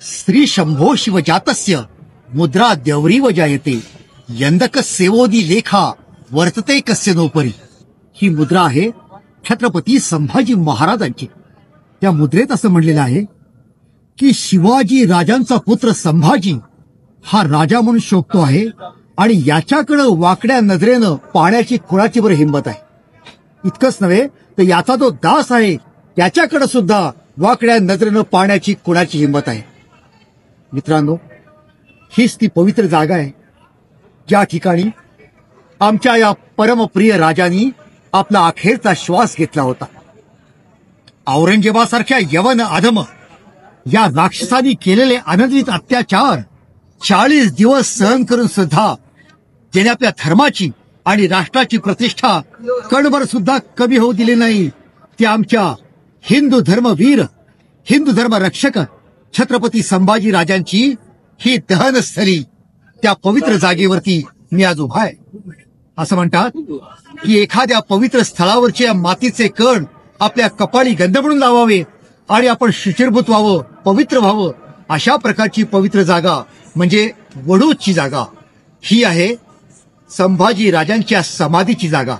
स्त्री शंभो शिवजातस्य मुद्रा द्यौरीव जायते यंदक सेवोदी लेखा वर्तते कस्य नोपरी। ही मुद्रा आहे छत्रपती संभाजी महाराजांची। त्या मुद्रेत असं म्हणलेलं आहे की शिवाजी राजांचा पुत्र संभाजी हा राजा म्हणून शोभतो आहे आणि याच्याकडे वाकड्या नजरेनं पाहण्याची कुणाची बरं हिंमत आहे। इतकंच नव्हे तर याचा जो दास आहे त्याच्याकडे सुद्धा वाकड्या नजरेनं पाहण्याची कुणाची हिंमत आहे। मित्रांनो, हीच ती पवित्र जागा आहे ज्या ठिकाणी आमच्या या परमप्रिय राजांनी आपला अखेरचा श्वास घेतला होता। औरंगजेबासारख्या यवन अधम या राक्षसांनी केलेले अनन्वित अत्याचार 40 दिवस सहन करून सुद्धा ज्याने आपल्या धर्माची आणि राष्ट्राची प्रतिष्ठा कणभर सुद्धा कमी होऊ दिली नाही, ते आमच्या हिंदू धर्मवीर, हिंदू धर्म रक्षक छत्रपती संभाजी राजांची ही दहनस्थली, त्या पवित्र जागेवरती मी आज उभा आहे। असं म्हणतात की एखाद्या पवित्र स्थळावरचे या मातीचे कण आपल्या कपाळी गंध म्हणून लावावे आणि आपण शुचिर्भूत व्हावं, पवित्र व्हावं। अशा प्रकारची पवित्र जागा म्हणजे वडूची जागा ही आहे संभाजी राजांच्या समाधीची जागा।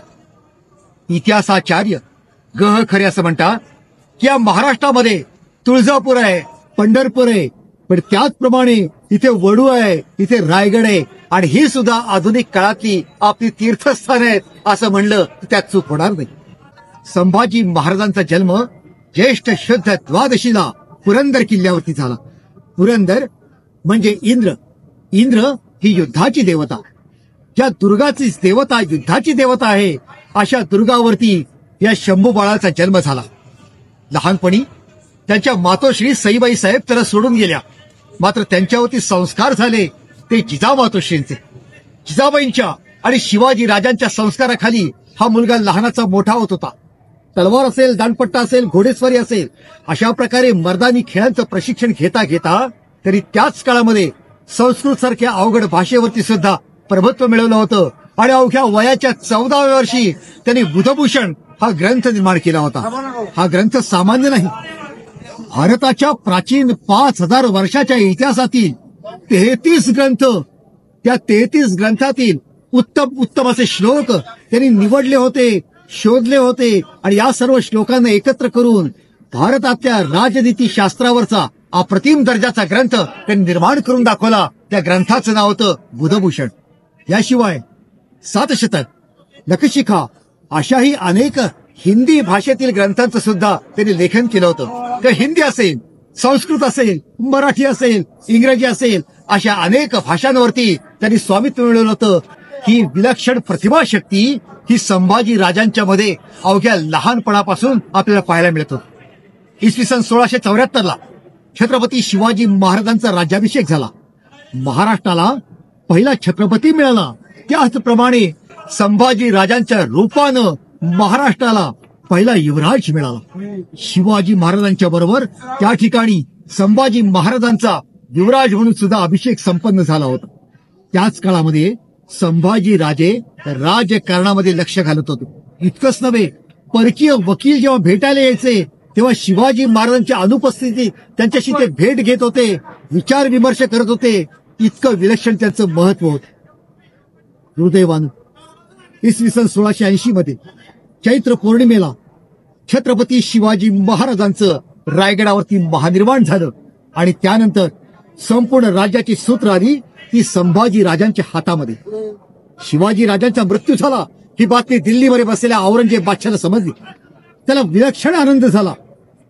इतिहासाचार्य गह खरे असं म्हणतात की या महाराष्ट्रामध्ये तुळजापूर आहे, पंढरपूर आहे, पण त्याचप्रमाणे इथे वडू आहे, इथे रायगड आहे आणि ही सुद्धा आधुनिक काळातली आपली तीर्थस्थान आहेत असं म्हणलं तर त्यात चूक होणार नाही। संभाजी महाराजांचा जन्म ज्येष्ठ शुद्ध द्वादशीला पुरंदर किल्ल्यावरती झाला। पुरंदर म्हणजे इंद्र, इंद्र ही युद्धाची देवता, ज्या दुर्गाची देवता युद्धाची देवता आहे अशा दुर्गावरती या शंभू बाळाचा जन्म झाला। लहानपणी त्यांच्या मातोश्री सईबाई साहेब त्याला सोडून गेल्या, मात्र त्यांच्यावरती संस्कार झाले ते जिजामातोश्रींचे। जिजाबाईंच्या आणि शिवाजी राजांच्या संस्काराखाली हा मुलगा लहानाचा मोठा होत होता। तलवार असेल, दांडपट्टा असेल, घोडेस्वारी असेल, अशा प्रकारे मर्दानी खेळांचं प्रशिक्षण घेता घेता तरी त्याच काळामध्ये संस्कृत सारख्या अवघड भाषेवरती सुद्धा प्रभुत्व मिळवलं होतं आणि अवघ्या वयाच्या 14व्या वर्षी त्यांनी बुधभूषण हा ग्रंथ निर्माण केला होता। हा ग्रंथ सामान्य नाही, भारताच्या प्राचीन 5000 वर्षाच्या इतिहासातील 33 ग्रंथ, त्या 33 ग्रंथातील उत्तम उत्तम असे श्लोक त्यांनी निवडले होते, शोधले होते आणि या सर्व श्लोकांना एकत्र करून भारतातल्या राजनीती शास्त्रावरचा अप्रतिम दर्जाचा ग्रंथ त्यांनी निर्माण करून दाखवला। त्या ग्रंथाचं नाव होतं बुधभूषण। याशिवाय सातशतक, लखशिखा अशाही अनेक हिंदी भाषेतील ग्रंथांचं सुद्धा त्यांनी लेखन केलं होतं। ते हिंदी असेल, संस्कृत असेल, मराठी असेल, इंग्रजी असेल, अशा अनेक भाषांवरती त्यांनी स्वामित्व मिळवलं होतं। ही विलक्षण प्रतिभाशक्ती ही संभाजी राजांच्या मध्ये अवघ्या लहानपणापासून आपल्याला पाहायला मिळत होती। इसवी सन 1674 छत्रपती शिवाजी महाराजांचा राज्याभिषेक झाला, महाराष्ट्राला पहिला छत्रपती मिळाला। त्याचप्रमाणे संभाजी राजांच्या रूपानं महाराष्ट्राला पहिला युवराज मिळाला। शिवाजी महाराजांच्या बरोबर त्या ठिकाणी संभाजी महाराजांचा युवराज म्हणून सुद्धा अभिषेक संपन्न झाला होता। त्याच काळामध्ये संभाजी राजे राजकारणामध्ये लक्ष घालत होते। इतकंच नव्हे, परकीय वकील जेव्हा भेटायला यायचे तेव्हा शिवाजी महाराजांच्या अनुपस्थितीत त्यांच्याशी ते भेट घेत होते, विचार विमर्श करत होते। इतकं विलक्षण त्यांचं महत्व होतं। दुर्दैवानं इसवी सन 1680 मध्ये चैत्र पौर्णिमेला छत्रपती शिवाजी महाराजांचं रायगडावरती महानिर्वाण झालं आणि त्यानंतर संपूर्ण राज्याची सूत्र आली ती संभाजी राजांच्या हातामध्ये। शिवाजी राजांचा मृत्यू झाला ही बातमी दिल्लीमध्ये बसलेल्या औरंगजेब बादशाला समजली। त्याला विलक्षण आनंद झाला।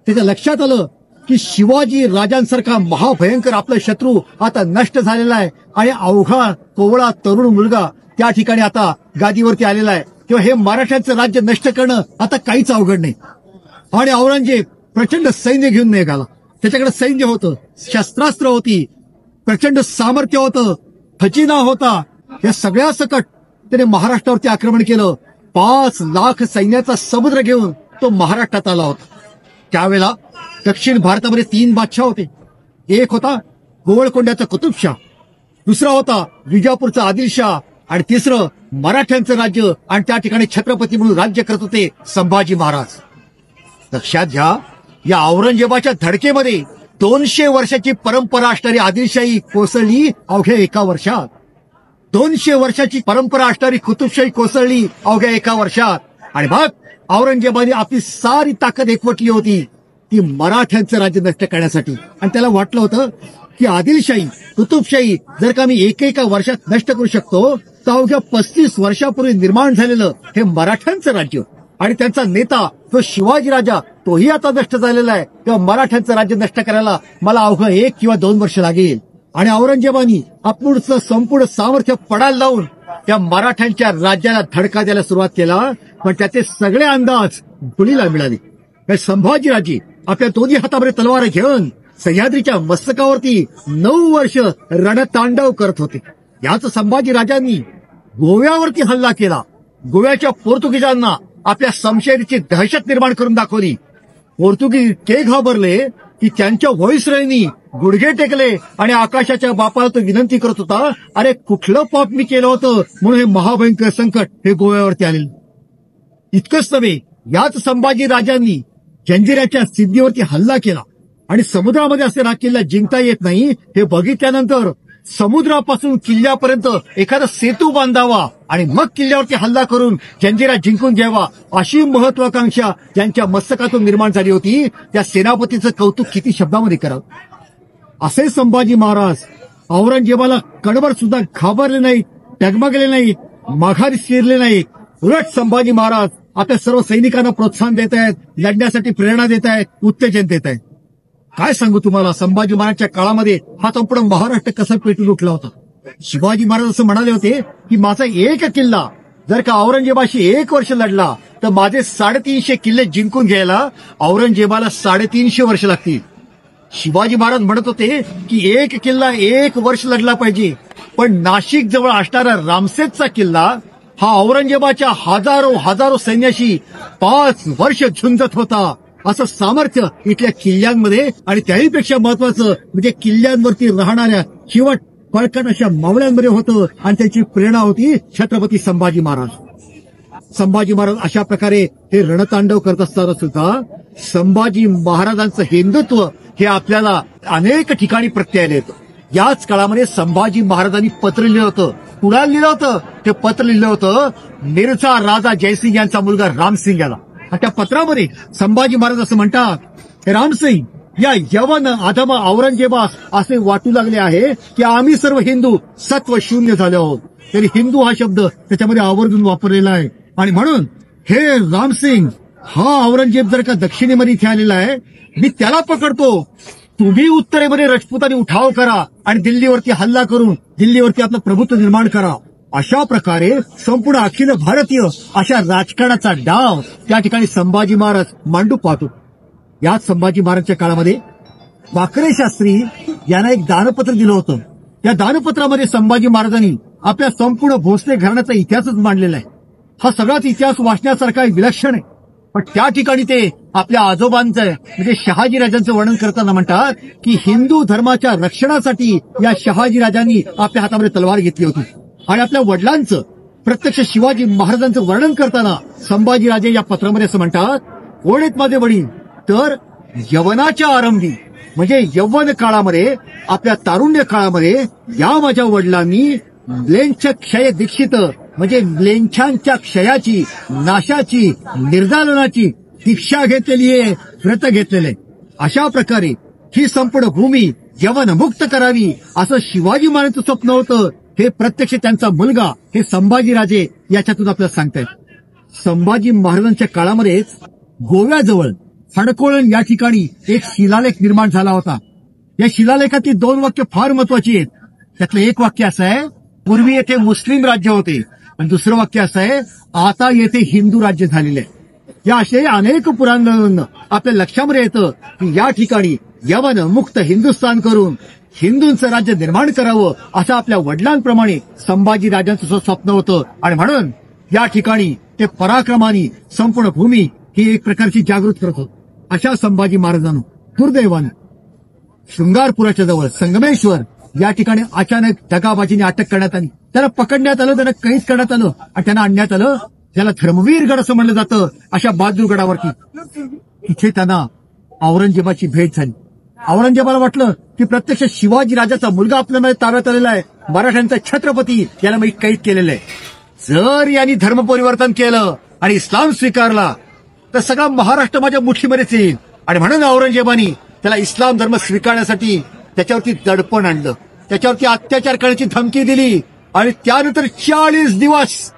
त्याच्या लक्षात आलं की शिवाजी राजांसारखा महाभयंकर आपला शत्रू आता नष्ट झालेला आहे आणि अवघा कोवळा तरुण मुलगा त्या ठिकाणी आता गादीवरती आलेला आहे, तेव्हा हे मराठ्यांचं राज्य नष्ट करणं आता काहीच अवघड नाही। आणि औरंगजेब प्रचंड सैन्य घेऊन निघाला। त्याच्याकडे सैन्य होतं, शस्त्रास्त्र होती, प्रचंड सामर्थ्य होतं, खजिना होता। या सगळ्या सकट त्याने महाराष्ट्रावरती आक्रमण केलं। 5 लाख सैन्याचा समुद्र घेऊन तो महाराष्ट्रात आला होता। त्यावेळेला दक्षिण भारतामध्ये 3 बादशाह होते। एक होता गोवळकोंड्याचा कुतुबशाह, दुसरा होता विजापूरचा आदिलशाह आणि तिसरं मराठ्यांचं राज्य आणि त्या ठिकाणी छत्रपती म्हणून राज्य करत होते संभाजी महाराज। लक्षात घ्या, या औरंगजेबाच्या धडकेमध्ये 200 वर्षाची परंपरा असणारी आदिलशाही कोसळली अवघ्या एका वर्षात. 200 वर्षाची परंपरा असणारी कुतुबशाही कोसळली अवघ्या एका वर्षात. आणि मग औरंगजेबाने आपली सारी ताकद एकवटली होती ती मराठ्यांचं राज्य नष्ट करण्यासाठी. आणि त्याला वाटलं होतं की आदिलशाही कुतुबशाही जर का मी एका वर्षात नष्ट करू शकतो तर अवघ्या 35 वर्षापूर्वी निर्माण झालेलं हे मराठ्यांचं राज्य आणि त्यांचा नेता तो शिवाजी राजा तोही आता नष्ट झालेला आहे, तेव्हा मराठ्यांचं राज्य नष्ट करायला मला अवघं 1 किंवा 2 वर्ष लागेल. आणि औरंगजेबानी आपलं संपूर्ण सामर्थ्य पडायला लावून त्या मराठ्यांच्या राज्याला धडका द्यायला सुरुवात केला. पण त्याचे सगळे अंदाज धुळीला मिळाले. संभाजीराजे आपल्या दोन्ही हातामध्ये तलवार घेऊन सह्याद्रीच्या मस्तकावरती 9 वर्ष रणतांडव करत होते. याच संभाजीराजांनी गोव्यावरती हल्ला केला. गोव्याच्या पोर्तुगीजांना आपल्या समशेरीची दहशत निर्माण करून दाखवली. पोर्तुगीज इतके घाबरले की त्यांच्या व्हॉइसरॉयनी गुडघे टेकले आणि आकाशाच्या बापाला तो विनंती करत होता, अरे कुठलं पाप मी केलं होतं म्हणून हे महाभयंकर संकट हे गोव्यावरती आलेलं. इतकंच नव्हे, याच संभाजी राजांनी जंजिऱ्याच्या सिद्धीवरती हल्ला केला आणि समुद्रामध्ये असे किल्ला जिंकता येत नाही हे बघितल्यानंतर समुद्रापासून किल्ल्यापर्यंत एखादा सेतू बांधावा आणि मग किल्ल्यावरती हल्ला करून जंजिरा जिंकून घ्यावा अशी महत्वाकांक्षा ज्यांच्या मस्तकातून निर्माण झाली होती त्या सेनापतीचं कौतुक किती शब्दामध्ये करावं. असे संभाजी महाराज औरंगजेबाला कणभर सुद्धा घाबरले नाहीत, डगमगले नाहीत, माघारी शिरले नाहीत. उलट संभाजी महाराज आता सर्व सैनिकांना प्रोत्साहन देत आहेत, लढण्यासाठी प्रेरणा देत आहेत, उत्तेजन देत आहेत. काय सांगू तुम्हाला, संभाजी महाराजांच्या काळामध्ये हा संपूर्ण महाराष्ट्र कसा पेटून उठला होता. शिवाजी महाराज असं म्हणाले होते की माझा एक किल्ला जर का औरंगजेबाशी 1 वर्ष लढला तर माझे 350 किल्ले जिंकून घ्यायला औरंगजेबाला 350 वर्ष लागतील. शिवाजी महाराज म्हणत होते की 1 किल्ला 1 वर्ष लढला पाहिजे, पण नाशिक जवळ असणारा रामसेजचा किल्ला हा औरंगजेबाच्या हजारो सैन्याशी 5 वर्ष झुंजत होता. असं सामर्थ्य इथल्या किल्ल्यांमध्ये आणि त्याहीपेक्षा महत्वाचं म्हणजे किल्ल्यांवरती राहणाऱ्या चिवट कळकट अशा मावळ्यांमध्ये होतं आणि त्याची प्रेरणा होती छत्रपती संभाजी महाराज. संभाजी महाराज अशा प्रकारे हे रणतांडव करत असताना सुद्धा संभाजी महाराजांचं हिंदुत्व हे आपल्याला अनेक ठिकाणी प्रत्ययाला येतं. याच काळामध्ये संभाजी महाराजांनी पत्र लिहिलं होतं. कुणाला लिहिलं होतं? ते पत्र लिहिलं होतं मिर्झा राजा जयसिंग यांचा मुलगा रामसिंग याला. आणि त्या पत्रामध्ये संभाजी महाराज असं म्हणतात, रामसिंग या यवन अधम औरंगजेबास असे वाटू लागले आहे की आम्ही सर्व हिंदू सत्व शून्य झाले आहोत. तरी हिंदू हा शब्द त्याच्यामध्ये आवर्जून वापरलेला आहे. आणि म्हणून हे रामसिंग हा औरंगजेब जर का दक्षिणेमध्ये इथे आलेला आहे, मी त्याला पकडतो. तुम्ही उत्तरेमध्ये राजपुतांनी उठाव करा आणि दिल्लीवरती हल्ला करून दिल्लीवरती आपलं प्रभुत्व निर्माण करा. अशा प्रकारे संपूर्ण अखिल भारतीय अशा राजकारणाचा डाव त्या ठिकाणी संभाजी महाराज मांडू पाहतो. याच संभाजी महाराजांच्या काळामध्ये वाकरे शास्त्री यांना एक दानपत्र दिलं होतं. या दानपत्रामध्ये संभाजी महाराजांनी आपल्या संपूर्ण भोसले घराण्याचा इतिहासच मांडलेला आहे. हा सगळाच इतिहास वाचण्यासारखा विलक्षण आहे. पण त्या ठिकाणी ते आपल्या आजोबांचं म्हणजे शहाजीराजांचं वर्णन करताना म्हणतात की हिंदू धर्माच्या रक्षणासाठी या शहाजीराजांनी आपल्या हातामध्ये तलवार घेतली होती. आणि आपल्या वडिलांचं प्रत्यक्ष शिवाजी महाराजांचं वर्णन करताना संभाजीराजे या पत्रामध्ये असं म्हणतात, कोण आहेत माझे वडील? तर यवनाच्या आरंभी म्हणजे यव्वन काळामध्ये आपल्या तारुण्य काळामध्ये या माझ्या वडिलांनी म्लेच्छ क्षय दीक्षित म्हणजे म्लेच्छांच्या क्षयाची, नाशाची, निर्दालनाची दीक्षा घेतलेली आहे, व्रत घेतलेले. अशा प्रकारे ही संपूर्ण भूमी यवन मुक्त करावी असं शिवाजी महाराजांचं स्वप्न होतं. हे प्रत्यक्ष त्यांचा मुलगा हे संभाजीराजे याच्यातून आपल्याला सांगतायत. संभाजी महाराजांच्या काळामध्येच गोव्याजवळ खडकोळण या ठिकाणी एक शिलालेख निर्माण झाला होता. या शिलालेखातील 2 वाक्य फार महत्वाची आहेत. त्यातलं एक वाक्य असं आहे, पूर्वी येथे मुस्लिम राज्य होते, आणि दुसरं वाक्य असं आहे, आता येथे हिंदू राज्य झालेले आहे. या असे अनेक पुराणांवरून आपल्या लक्षामध्ये येतं की या ठिकाणी यवन मुक्त हिंदुस्थान करून हिंदूंचं राज्य निर्माण करावं असं आपल्या वडिलांप्रमाणे संभाजी राजांचं स्वप्न होतं. आणि म्हणून या ठिकाणी ते पराक्रमाने संपूर्ण भूमी ही एक प्रकारची जागृत करत होत. अशा संभाजी महाराजांना दुर्दैवानं शृंगारपुराच्या जवळ संगमेश्वर या ठिकाणी अचानक दगाबाजीने अटक करण्यात आली. त्याला पकडण्यात आलं, त्यांना कैद करण्यात आलं आणि त्यांना आणण्यात आलं ज्याला धर्मवीरगड असं म्हणलं जातं अशा बहादूरगडावरती. तिथे त्यांना औरंगजेबाची भेट झाली. औरंगजेबाला वाटलं की प्रत्यक्ष शिवाजी राजाचा मुलगा आपल्यामध्ये ताब्यात आलेला आहे, मराठ्यांचा छत्रपती, याला मी कैद केलेलं आहे. जर यांनी धर्म परिवर्तन केलं आणि इस्लाम स्वीकारला तर सगळा महाराष्ट्र माझ्या मुठीमध्येच येईल. आणि म्हणून औरंगजेबानी त्याला इस्लाम धर्म स्वीकारण्यासाठी त्याच्यावरती दडपण आणलं, त्याच्यावरती अत्याचार करण्याची धमकी दिली. आणि त्यानंतर 40 दिवस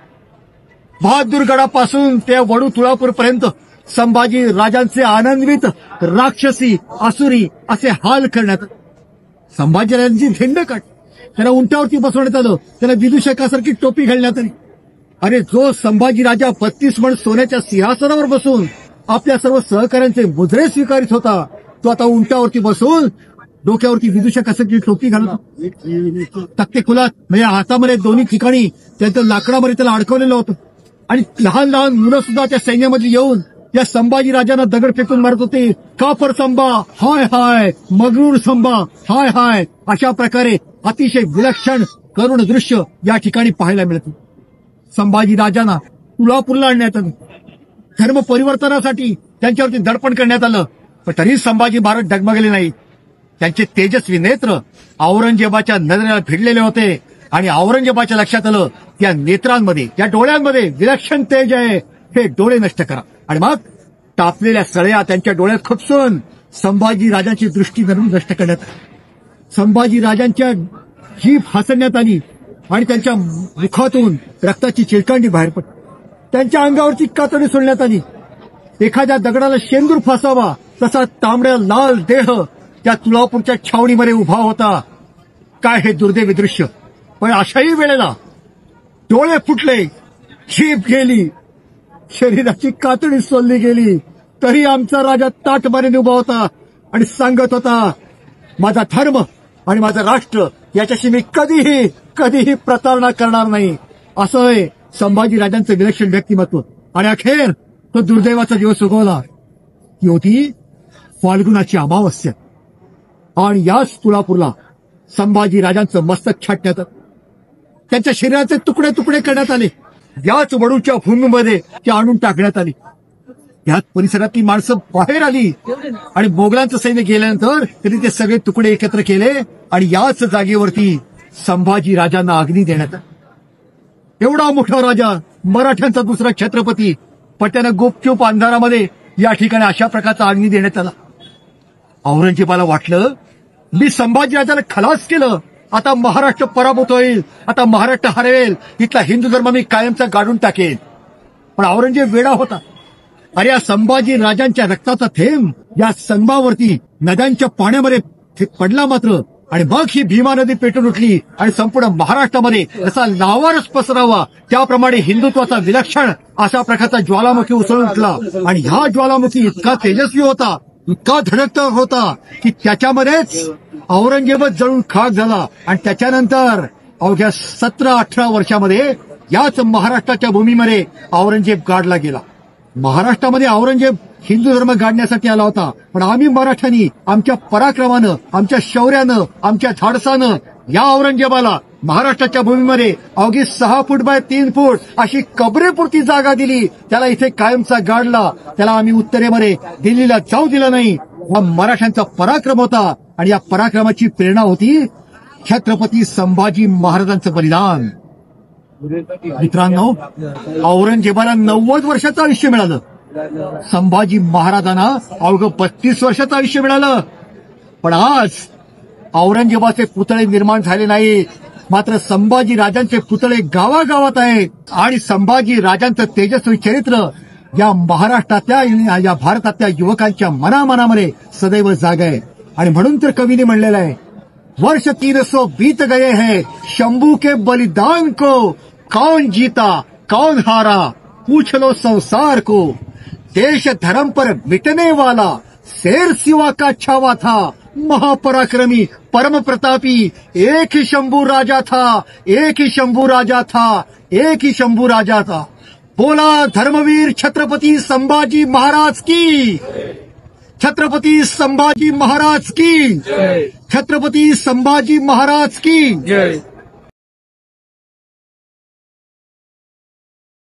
बहादूरगडापासून ते वडू तुळापूरपर्यंत संभाजी राजांचे आनंदवित राक्षसी असुरी असे हाल करण्यात. संभाजीराजांची धिंड काढ, त्याला उंटावरती बसवण्यात आलं, त्याला विदूषकासारखी टोपी घालण्यात आली. अरे जो संभाजी राजा 32 मण सोन्याच्या सिंहासनावर बसून आपल्या सर्व सहकाऱ्यांचे मुजरे स्वीकारित होता, तो आता उंटावरती बसून डोक्यावरती विदूषकासारखी टोपी घालत तक्ते खुलात म्हणजे हातामध्ये दोन्ही ठिकाणी त्यांचं लाकडामध्ये त्याला अडकवलेलं होतं. आणि लहान लहान मुलं सुद्धा त्या सैन्यामध्ये येऊन या संभाजी राजांना दगड फेकून मारत होते. काफर संभा हाय हाय, मगरूर संभा हाय हाय, अशा प्रकारे अतिशय विलक्षण करुण दृश्य या ठिकाणी पाहायला मिळते. संभाजी राजांना तुळापूरला आणण्यात आलं, धर्म परिवर्तनासाठी त्यांच्यावरती दडपण करण्यात आलं. पण तरीही संभाजी महाराज डगमगले नाही. त्यांचे तेजस्वी नेत्र औरंगजेबाच्या नजरेला भिडलेले होते आणि औरंगजेबाच्या लक्षात आलं त्या नेत्रांमध्ये, त्या डोळ्यांमध्ये विलक्षण तेज आहे, हे डोळे नष्ट करा. आणि मग तापलेल्या सळया त्यांच्या डोळ्यात खुपसून संभाजी राजांची दृष्टी नष्ट करण्यात आली. संभाजी राजांच्या जीभ हसण्यात आली आणि त्यांच्या मुखातून रक्ताची चिळकांडी बाहेर पडली. त्यांच्या अंगावरची कातडी सोडण्यात आली. एखाद्या दगडाला शेंदूर फासावा तसा तांबड्या लाल देह त्या तुळापूरच्या छावणीमध्ये उभा होता. काय हे दुर्दैवी दृश्य. पण अशाही वेळेला डोळे फुटले, जीभ गेली, शरीराची कातडी सोलली गेली, तरी आमचा राजा ताटमानेने उभा होता आणि सांगत होता, माझा धर्म आणि माझं राष्ट्र याच्याशी मी कधीही प्रतारणा करणार नाही. असं आहे संभाजी राजांचं विलक्षण व्यक्तिमत्व. आणि अखेर तो दुर्दैवाचा दिवस उगवला. ती होती फाल्गुनाची अमावस्या. आणि याच तुळापूरला संभाजी राजांचं मस्तक छाटण्यात आलं, त्यांच्या शरीराचे तुकडे तुकडे करण्यात आले. याच वडूच्या भूमीमध्ये ते आणून टाकण्यात आली. याच परिसरातली माणसं बाहेर आली आणि मोगलांचं सैन्य गेल्यानंतर त्यांनी ते सगळे तुकडे एकत्र केले आणि याच जागेवरती संभाजी राजांना अग्नी देण्यात आला. एवढा मोठा राजा, मराठ्यांचा दुसरा छत्रपती, पण त्यानं गुपचूप अंधारामध्ये या ठिकाणी अशा प्रकारचा अग्नी देण्यात आला. औरंगजेबाला वाटलं मी संभाजी राजाला खलास केलं, आता महाराष्ट्र पराभूत होईल, आता महाराष्ट्र हरवेल, इथला हिंदू धर्म मी कायमचा गाडून टाकेल. पण औरंगजेब वेडा होता. अरे या संभाजी राजांच्या रक्ताचा थेंब या संगमावरती नद्यांच्या पाण्यामध्ये पडला मात्र, आणि मग ही भीमा नदी पेटून उठली आणि संपूर्ण महाराष्ट्रामध्ये जसा लावारस पसरावा त्याप्रमाणे हिंदुत्वाचा विलक्षण अशा प्रकारचा ज्वालामुखी उसळून उठला. आणि हा ज्वालामुखी इतका तेजस्वी होता, इतका धडकता होता की त्याच्यामध्येच औरंगजेबच जळून खाक झाला. आणि त्याच्यानंतर अवघ्या 17-18 वर्षामध्ये याच महाराष्ट्राच्या भूमीमध्ये औरंगजेब गाडला गेला. महाराष्ट्रामध्ये औरंगजेब हिंदू धर्म गाडण्यासाठी आला होता, पण आम्ही मराठ्यांनी आमच्या पराक्रमानं, आमच्या शौर्यानं, आमच्या धाडसानं या औरंगजेबाला महाराष्ट्राच्या भूमीमध्ये अवघी 6 फूट बाय 3 फूट अशी कबरेपुरती जागा दिली. त्याला इथे कायमचा गाडला. त्याला आम्ही उत्तरेमध्ये दिल्लीला जाऊ दिलं नाही. हा मराठ्यांचा पराक्रम होता आणि या पराक्रमाची प्रेरणा होती छत्रपती संभाजी महाराजांचं बलिदान. मित्रांनो, औरंगजेबाला 90 वर्षाचं आयुष्य मिळालं, संभाजी महाराजांना अवघं 32 वर्षाचं आयुष्य मिळालं. पण आज औरंगजेबाचे पुतळे निर्माण झाले नाही, मात्र संभाजी राजांचे पुतळे गावागावात आहेत. आणि संभाजी राजांचं तेजस्वी चरित्र या महाराष्ट्रातल्या, या भारतातल्या युवकांच्या मनामनामध्ये सदैव जागा आहे. आणि म्हणून तर कवीने म्हणलेलं आहे, वर्ष 300 बीत गए हैं शंभू के बलिदान को, कौन जीता कौन हारा पूछ लो संसार को, देश धर्म पर मिटने वाला शेर सिवा का छावा था, महापराक्रमी परम प्रतापी एक ही शंभू राजा था, एक ही शंभू राजा था, एक ही शंभू राजा था. बोला धर्मवीर छत्रपती संभाजी महाराज की, छत्रपती संभाजी महाराज की, छत्रपती संभाजी महाराज की.